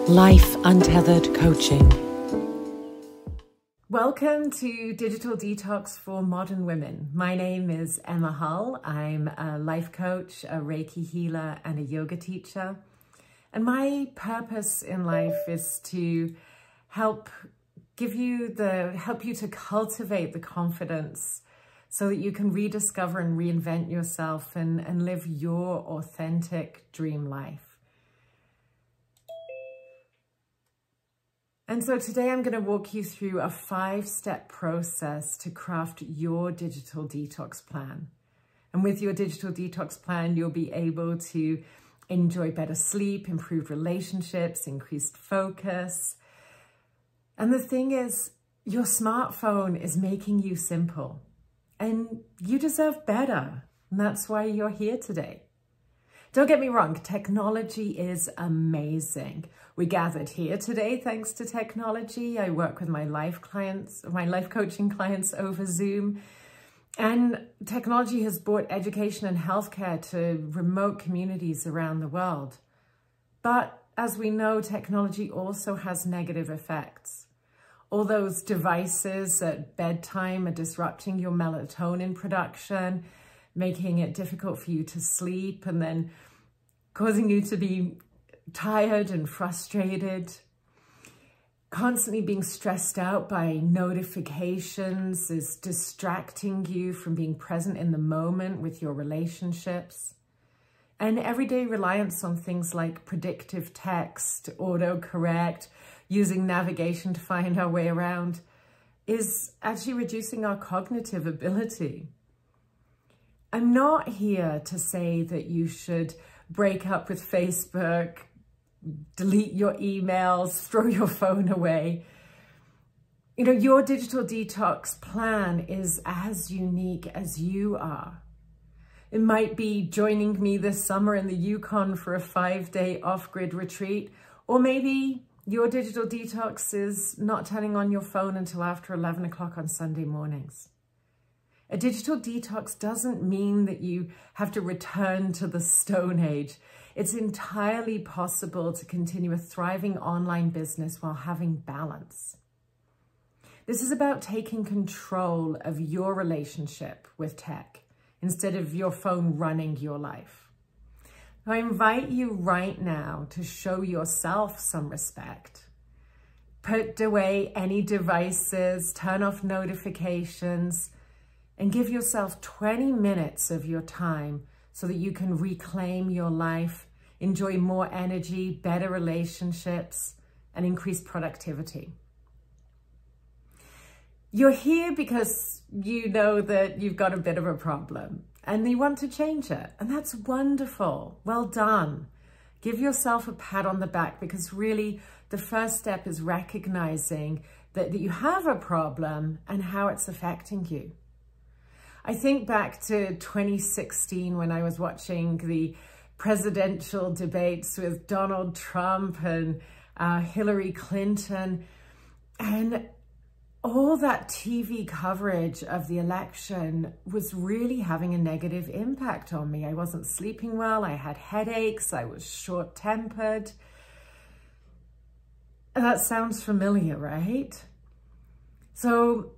Life Untethered Coaching. Welcome to Digital Detox for Modern Women. My name is Emma Hull. I'm a life coach, a Reiki healer, and a yoga teacher. And my purpose in life is to help you to cultivate the confidence so that you can rediscover and reinvent yourself and live your authentic dream life. And so today I'm going to walk you through a 5-step process to craft your digital detox plan. And with your digital detox plan, you'll be able to enjoy better sleep, improved relationships, increased focus. And the thing is, your smartphone is making you simple and you deserve better. And that's why you're here today. Don't get me wrong, technology is amazing. We gathered here today thanks to technology. I work with my life coaching clients over Zoom. And technology has brought education and healthcare to remote communities around the world. But as we know, technology also has negative effects. All those devices at bedtime are disrupting your melatonin production, making it difficult for you to sleep, and then causing you to be tired and frustrated. Constantly being stressed out by notifications is distracting you from being present in the moment with your relationships. And everyday reliance on things like predictive text, autocorrect, using navigation to find our way around is actually reducing our cognitive ability. I'm not here to say that you should break up with Facebook, delete your emails, throw your phone away. You know, your digital detox plan is as unique as you are. It might be joining me this summer in the Yukon for a 5-day off-grid retreat, or maybe your digital detox is not turning on your phone until after 11 o'clock on Sunday mornings. A digital detox doesn't mean that you have to return to the Stone Age. It's entirely possible to continue a thriving online business while having balance. This is about taking control of your relationship with tech instead of your phone running your life. I invite you right now to show yourself some respect. Put away any devices, turn off notifications, and give yourself 20 minutes of your time so that you can reclaim your life, enjoy more energy, better relationships, and increase productivity. You're here because you know that you've got a bit of a problem and you want to change it. And that's wonderful. Well done. Give yourself a pat on the back, because really the first step is recognizing that you have a problem and how it's affecting you. I think back to 2016 when I was watching the presidential debates with Donald Trump and Hillary Clinton, and all that TV coverage of the election was really having a negative impact on me. I wasn't sleeping well, I had headaches, I was short-tempered. And that sounds familiar, right? So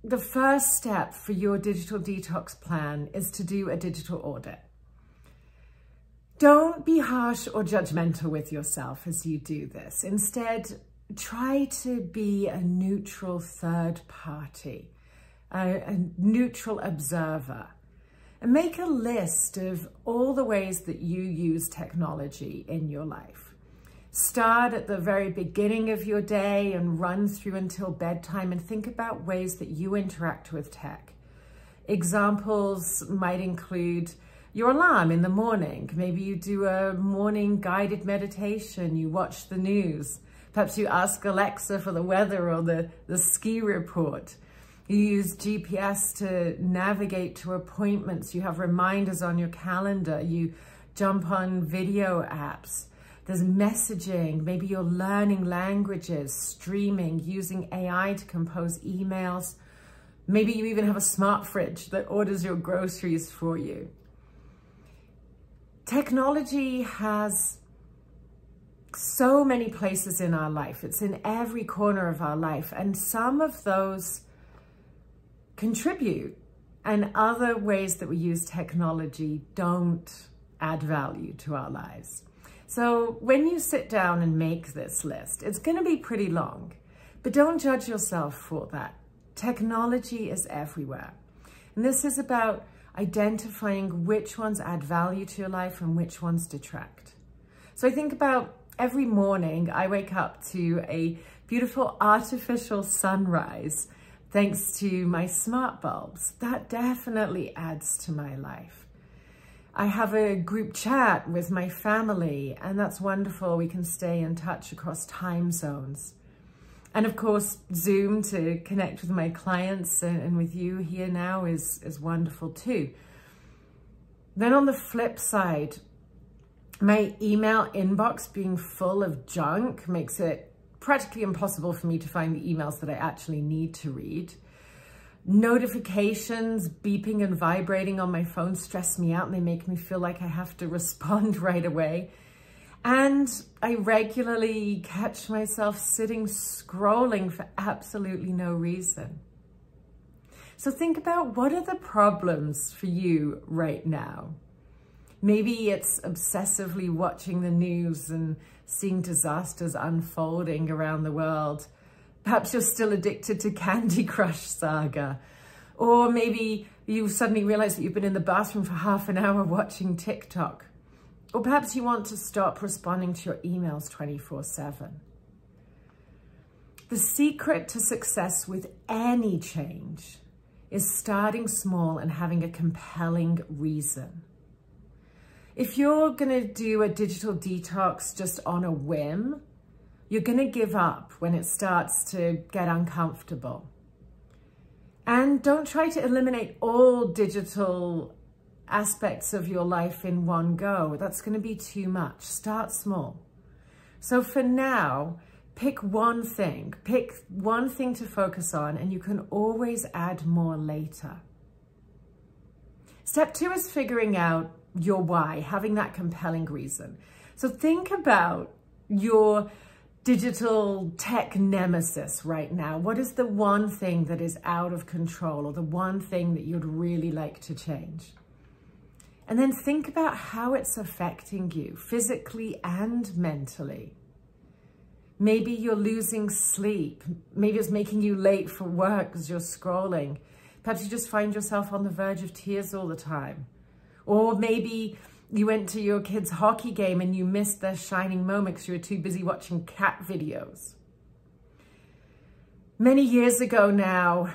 the first step for your digital detox plan is to do a digital audit. Don't be harsh or judgmental with yourself as you do this. Instead, try to be a neutral third party, a neutral observer, and make a list of all the ways that you use technology in your life. Start at the very beginning of your day and run through until bedtime, and think about ways that you interact with tech. Examples might include your alarm in the morning. Maybe you do a morning guided meditation, you watch the news. Perhaps you ask Alexa for the weather or the ski report. You use GPS to navigate to appointments. You have reminders on your calendar. You jump on video apps. There's messaging, maybe you're learning languages, streaming, using AI to compose emails. Maybe you even have a smart fridge that orders your groceries for you. Technology has so many places in our life. It's in every corner of our life. And some of those contribute, and other ways that we use technology don't add value to our lives. So when you sit down and make this list, it's going to be pretty long, but don't judge yourself for that. Technology is everywhere. And this is about identifying which ones add value to your life and which ones detract. So I think about every morning I wake up to a beautiful artificial sunrise thanks to my smart bulbs. That definitely adds to my life. I have a group chat with my family, and that's wonderful. We can stay in touch across time zones. And of course, Zoom to connect with my clients and with you here now is wonderful too. Then on the flip side, my email inbox being full of junk makes it practically impossible for me to find the emails that I actually need to read. Notifications beeping and vibrating on my phone stress me out, and they make me feel like I have to respond right away. And I regularly catch myself sitting scrolling for absolutely no reason. So think about, what are the problems for you right now? Maybe it's obsessively watching the news and seeing disasters unfolding around the world. Perhaps you're still addicted to Candy Crush Saga. Or maybe you suddenly realize that you've been in the bathroom for half an hour watching TikTok. Or perhaps you want to stop responding to your emails 24/7. The secret to success with any change is starting small and having a compelling reason. If you're going to do a digital detox just on a whim, you're going to give up when it starts to get uncomfortable. And don't try to eliminate all digital aspects of your life in one go. That's going to be too much. Start small. So for now, pick one thing to focus on, and you can always add more later. Step 2 is figuring out your why, having that compelling reason. So think about your digital tech nemesis right now. What is the one thing that is out of control, or the one thing that you'd really like to change? And then think about how it's affecting you physically and mentally. Maybe you're losing sleep. Maybe it's making you late for work because you're scrolling. Perhaps you just find yourself on the verge of tears all the time. Or maybe you went to your kid's hockey game and you missed their shining moment because you were too busy watching cat videos. Many years ago now,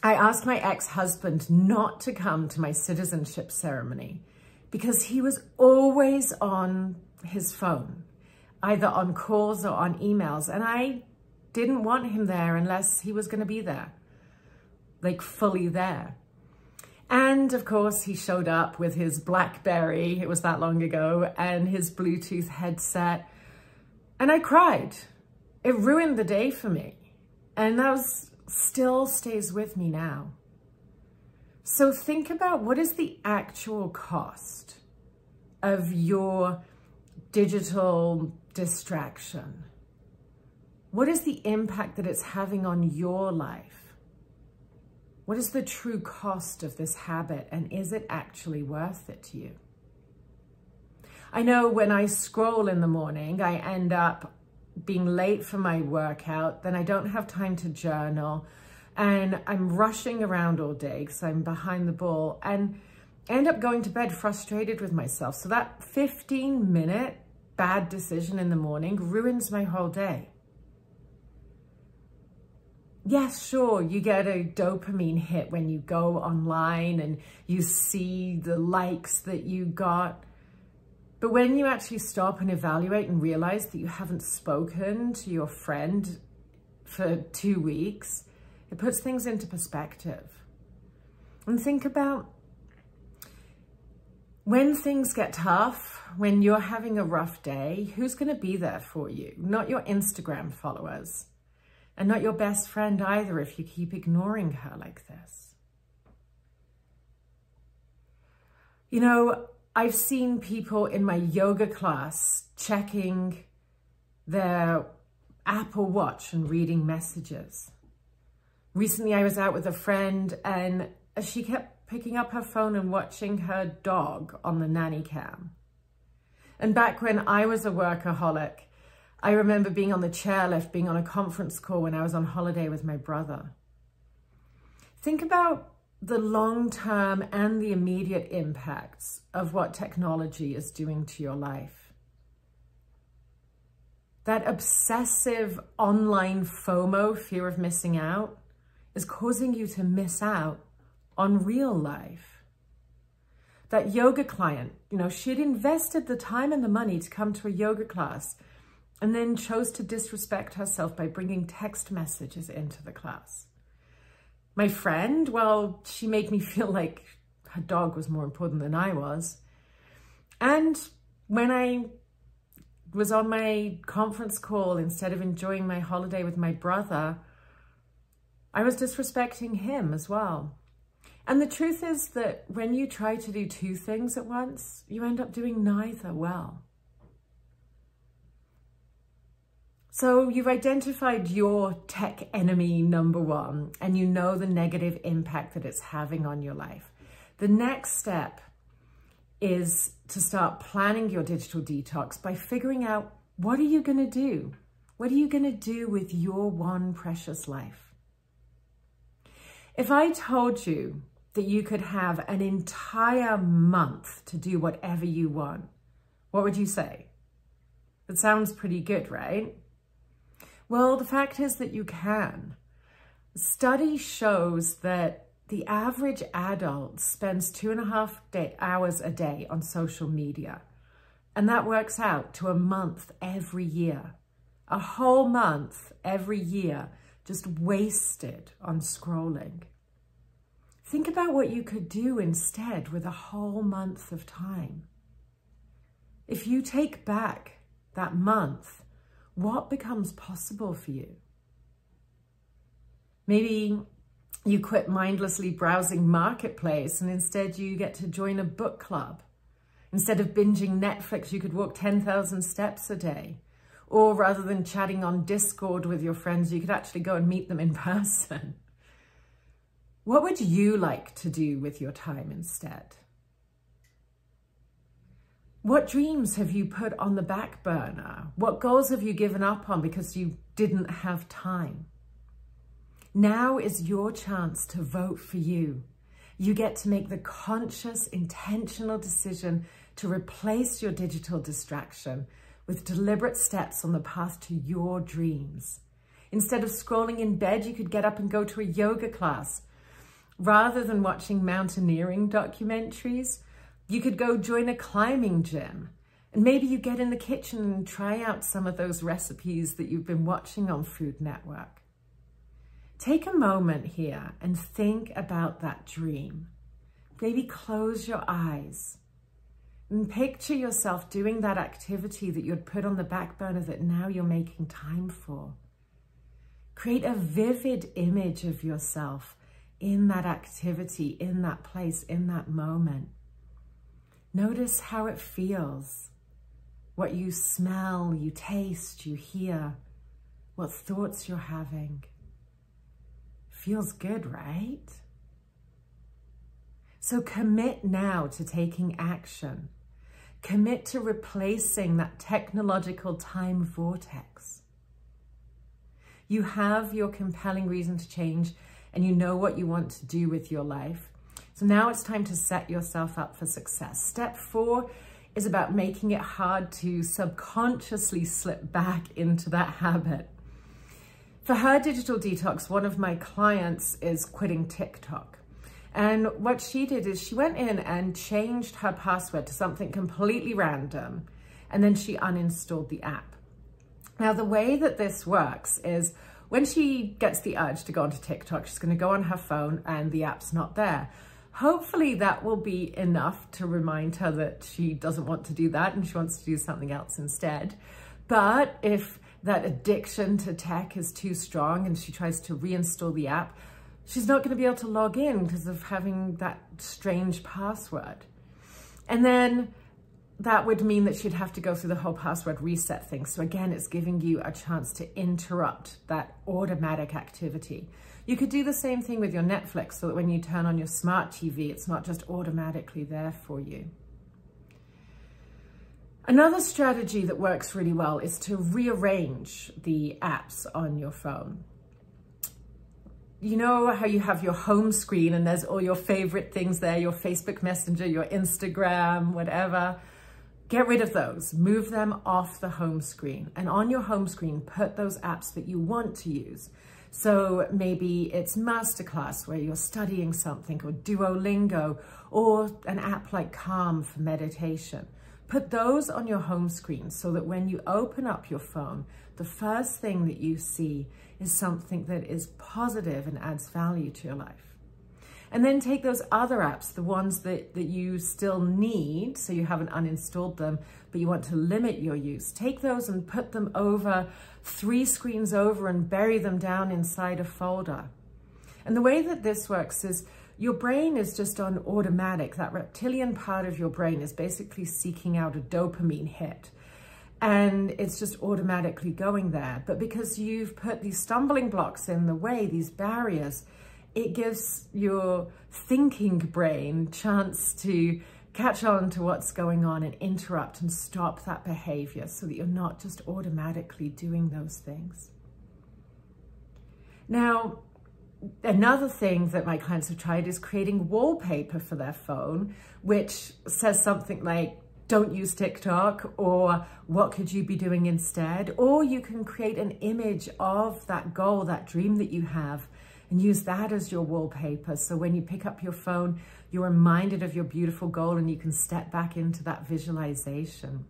I asked my ex-husband not to come to my citizenship ceremony because he was always on his phone, either on calls or on emails. And I didn't want him there unless he was going to be there, like fully there. And of course, he showed up with his BlackBerry, it was that long ago, and his Bluetooth headset. And I cried. It ruined the day for me. And that still stays with me now. So think about, what is the actual cost of your digital distraction? What is the impact that it's having on your life? What is the true cost of this habit, and is it actually worth it to you? I know when I scroll in the morning, I end up being late for my workout, then I don't have time to journal, and I'm rushing around all day because I'm behind the ball, and I end up going to bed frustrated with myself. So that 15-minute bad decision in the morning ruins my whole day. Yes, sure, you get a dopamine hit when you go online and you see the likes that you got. But when you actually stop and evaluate and realize that you haven't spoken to your friend for 2 weeks, it puts things into perspective. And think about when things get tough, when you're having a rough day, who's going to be there for you? Not your Instagram followers. And not your best friend either if you keep ignoring her like this. You know, I've seen people in my yoga class checking their Apple Watch and reading messages. Recently, I was out with a friend and she kept picking up her phone and watching her dog on the nanny cam. And back when I was a workaholic, I remember being on the chairlift, being on a conference call when I was on holiday with my brother. Think about the long-term and the immediate impacts of what technology is doing to your life. That obsessive online FOMO, fear of missing out, is causing you to miss out on real life. That yoga client, she'd invested the time and the money to come to a yoga class and then chose to disrespect herself by bringing text messages into the class. My friend, well, she made me feel like her dog was more important than I was. And when I was on my conference call, instead of enjoying my holiday with my brother, I was disrespecting him as well. And the truth is that when you try to do two things at once, you end up doing neither well. So you've identified your tech enemy number one, and you know the negative impact that it's having on your life. The next step is to start planning your digital detox by figuring out, what are you going to do? What are you going to do with your one precious life? If I told you that you could have an entire month to do whatever you want, what would you say? It sounds pretty good, right? Well, the fact is that you can. Study shows that the average adult spends 2.5 hours a day on social media. And that works out to a month every year. A whole month every year just wasted on scrolling. Think about what you could do instead with a whole month of time. If you take back that month, what becomes possible for you? Maybe you quit mindlessly browsing Marketplace and instead you get to join a book club. Instead of binging Netflix, you could walk 10,000 steps a day. Or rather than chatting on Discord with your friends, you could actually go and meet them in person. What would you like to do with your time instead? What dreams have you put on the back burner? What goals have you given up on because you didn't have time? Now is your chance to vote for you. You get to make the conscious, intentional decision to replace your digital distraction with deliberate steps on the path to your dreams. Instead of scrolling in bed, you could get up and go to a yoga class. Rather than watching mountaineering documentaries, you could go join a climbing gym. And maybe you get in the kitchen and try out some of those recipes that you've been watching on Food Network. Take a moment here and think about that dream. Maybe close your eyes and picture yourself doing that activity that you'd put on the back burner that now you're making time for. Create a vivid image of yourself in that activity, in that place, in that moment. Notice how it feels, what you smell, you taste, you hear, what thoughts you're having. Feels good, right? So commit now to taking action. Commit to replacing that technological time vortex. You have your compelling reason to change and you know what you want to do with your life. So now it's time to set yourself up for success. Step 4 is about making it hard to subconsciously slip back into that habit. For her digital detox, one of my clients is quitting TikTok. And what she did is she went in and changed her password to something completely random, and then she uninstalled the app. Now, the way that this works is when she gets the urge to go onto TikTok, she's going to go on her phone and the app's not there. Hopefully that will be enough to remind her that she doesn't want to do that and she wants to do something else instead. But if that addiction to tech is too strong and she tries to reinstall the app, she's not going to be able to log in because of having that strange password. And then that would mean that you'd have to go through the whole password reset thing. So again, it's giving you a chance to interrupt that automatic activity. You could do the same thing with your Netflix so that when you turn on your smart TV, it's not just automatically there for you. Another strategy that works really well is to rearrange the apps on your phone. You know how you have your home screen and there's all your favorite things there, your Facebook Messenger, your Instagram, whatever. Get rid of those, move them off the home screen. And on your home screen, put those apps that you want to use. So maybe it's Masterclass where you're studying something, or Duolingo, or an app like Calm for meditation. Put those on your home screen so that when you open up your phone, the first thing that you see is something that is positive and adds value to your life. And then take those other apps, the ones that you still need, so you haven't uninstalled them, but you want to limit your use. Take those and put them over 3 screens over and bury them down inside a folder. And the way that this works is your brain is just on automatic. That reptilian part of your brain is basically seeking out a dopamine hit. And it's just automatically going there. But because you've put these stumbling blocks in the way, these barriers, it gives your thinking brain chance to catch on to what's going on and interrupt and stop that behavior so that you're not just automatically doing those things. Now, another thing that my clients have tried is creating wallpaper for their phone, which says something like, don't use TikTok, or what could you be doing instead? Or you can create an image of that goal, that dream that you have, and use that as your wallpaper. So when you pick up your phone, you're reminded of your beautiful goal and you can step back into that visualization.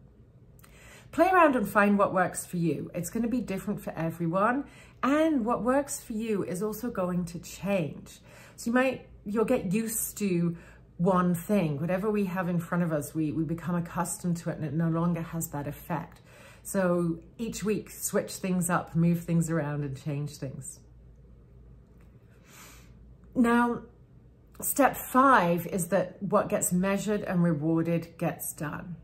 Play around and find what works for you. It's going to be different for everyone. And what works for you is also going to change. So you'll get used to one thing. Whatever we have in front of us, we become accustomed to it and it no longer has that effect. So each week, switch things up, move things around and change things. Now, step 5 is that what gets measured and rewarded gets done.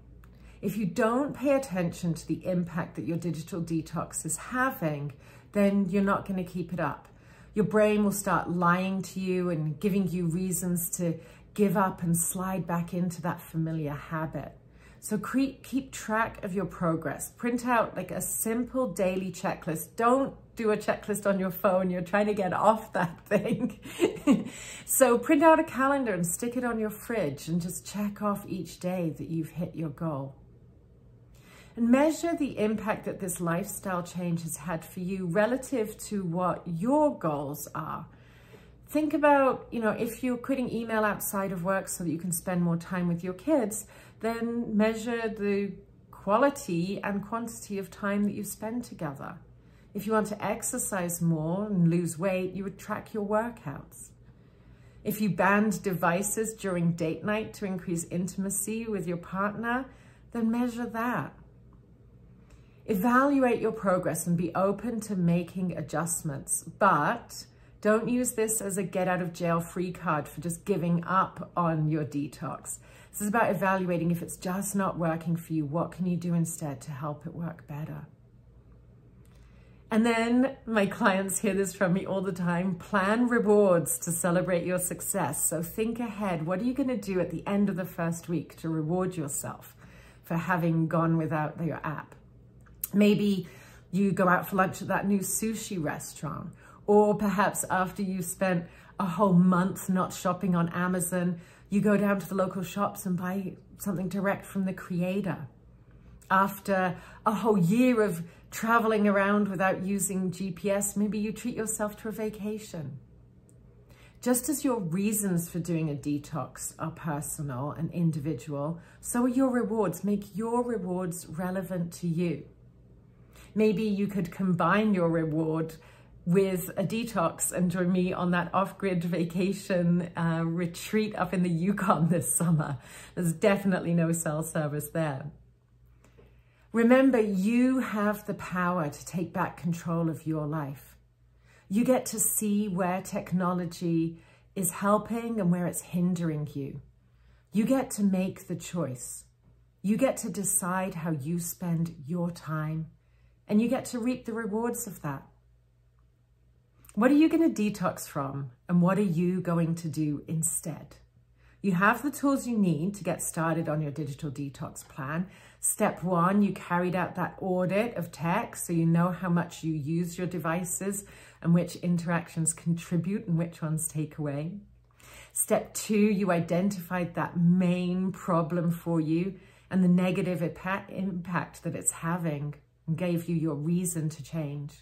If you don't pay attention to the impact that your digital detox is having, then you're not going to keep it up. Your brain will start lying to you and giving you reasons to give up and slide back into that familiar habit. So keep track of your progress. Print out like a simple daily checklist. Don't do a checklist on your phone. You're trying to get off that thing. So print out a calendar and stick it on your fridge and just check off each day that you've hit your goal. And measure the impact that this lifestyle change has had for you relative to what your goals are. Think about, if you're quitting email outside of work so that you can spend more time with your kids, then measure the quality and quantity of time that you spend together. If you want to exercise more and lose weight, you would track your workouts. If you banned devices during date night to increase intimacy with your partner, then measure that. Evaluate your progress and be open to making adjustments, but don't use this as a get out of jail free card for just giving up on your detox. This is about evaluating if it's just not working for you, what can you do instead to help it work better? And then my clients hear this from me all the time, plan rewards to celebrate your success. So think ahead, what are you going to do at the end of the first week to reward yourself for having gone without your app? Maybe you go out for lunch at that new sushi restaurant, or perhaps after you've spent a whole month not shopping on Amazon, you go down to the local shops and buy something direct from the creator. After a whole year of traveling around without using GPS, maybe you treat yourself to a vacation. Just as your reasons for doing a detox are personal and individual, so are your rewards. Make your rewards relevant to you. Maybe you could combine your reward with a detox and join me on that off-grid vacation retreat up in the Yukon this summer. There's definitely no cell service there. Remember, you have the power to take back control of your life. You get to see where technology is helping and where it's hindering you. You get to make the choice. You get to decide how you spend your time, and you get to reap the rewards of that. What are you going to detox from, and what are you going to do instead? You have the tools you need to get started on your digital detox plan. Step 1, you carried out that audit of tech, so you know how much you use your devices and which interactions contribute and which ones take away. Step 2, you identified that main problem for you and the negative impact that it's having, and gave you your reason to change.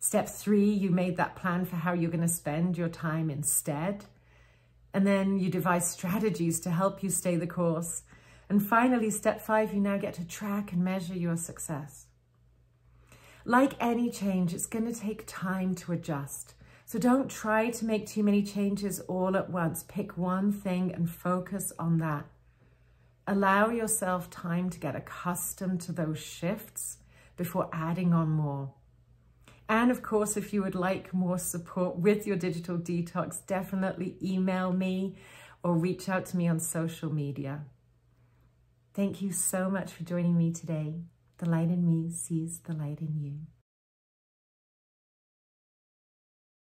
Step 3, you made that plan for how you're going to spend your time instead. And then you devise strategies to help you stay the course. And finally, step 5, you now get to track and measure your success. Like any change, it's going to take time to adjust. So don't try to make too many changes all at once. Pick one thing and focus on that. Allow yourself time to get accustomed to those shifts before adding on more. And of course, if you would like more support with your digital detox, definitely email me or reach out to me on social media. Thank you so much for joining me today. The light in me sees the light in you.